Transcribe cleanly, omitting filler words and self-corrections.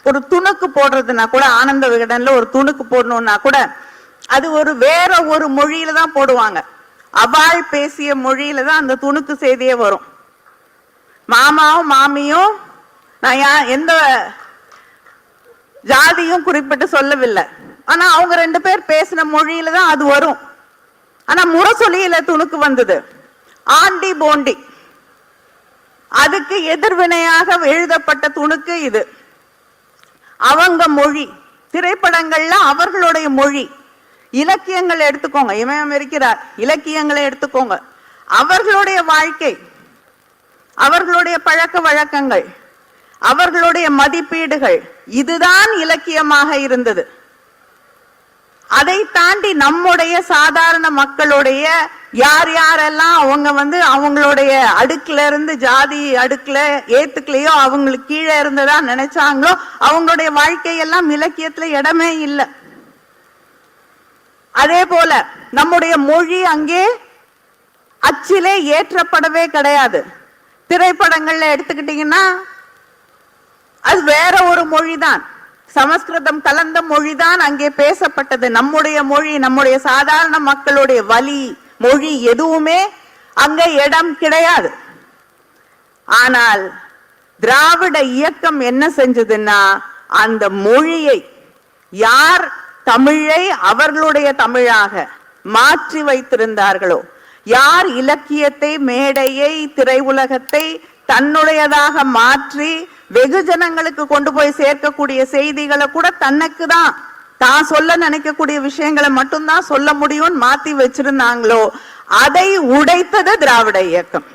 ஒரு துணுக்கு போடுறதுனா கூட ஆனந்த விகடன்ல ஒரு துணுக்கு போடணும்னா கூட அது ஒரு வேற ஒரு மொழியில தான் போடுவாங்க. அவாள் பேசிய மொழியில தான் அந்த துணுக்கு செய்தியே வரும். மாமாவும் மாமியும் நான் எந்த ஜாதியும் குறிப்பிட்டு சொல்லவில்லை, ஆனா அவங்க ரெண்டு பேர் பேசின மொழியில தான் அது வரும். ஆனா முரசொலியில துணுக்கு வந்தது ஆண்டி போண்டி, அதுக்கு எதிர்வினையாக எழுதப்பட்ட துணுக்கு இது. அவங்க மொழி திரைப்படங்கள்ல அவர்களுடைய மொழி. இலக்கியங்கள் எடுத்துக்கோங்க, இமயம் இருக்கிறார், இலக்கியங்களை எடுத்துக்கோங்க, அவர்களுடைய வாழ்க்கை, அவர்களுடைய பழக்க வழக்கங்கள், அவர்களுடைய மதிப்பீடுகள், இதுதான் இலக்கியமாக இருந்தது. அதை தாண்டி நம்முடைய சாதாரண மக்களுடைய யார் யாரெல்லாம் அவங்க அவங்களுடைய அடுக்குல இருந்து ஜாதி அடுக்குல ஏத்துக்கலையோ அவங்களுக்கு கீழே இருந்ததா நினைச்சாங்களோ அவங்களுடைய வாழ்க்கையெல்லாம் இலக்கியத்துல இடமே இல்லை. அதே போல நம்முடைய மொழி அங்கே அச்சிலே ஏற்றப்படவே கிடையாது. திரைப்படங்கள்ல எடுத்துக்கிட்டீங்கன்னா அது வேற ஒரு மொழிதான், சமஸ்கிருதம் கலந்த மொழிதான் அங்கே பேசப்பட்டது. நம்முடைய மொழி, நம்முடைய சாதாரண மக்களுடைய வழி மொழி எதுவுமே அங்க இடம் கிடையாது. ஆனால் திராவிட இயக்கம் என்ன செஞ்சதுன்னா அந்த மொழியை யார் தமிழை அவர்களுடைய தமிழாக மாற்றி வைத்திருந்தார்களோ, யார் இலக்கியத்தை, மேடையை, திரையுலகத்தை தன்னுடையதாக மாற்றி வெகுஜனங்களுக்கு கொண்டு போய் சேர்க்கக்கூடிய செய்திகளை கூட தனக்கு தான் சொல்ல நினைக்கக்கூடிய விஷயங்களை மட்டும்தான் சொல்ல முடியும்னு மாத்தி வச்சிருந்தாங்களோ அதை உடைத்தது திராவிட இயக்கம்.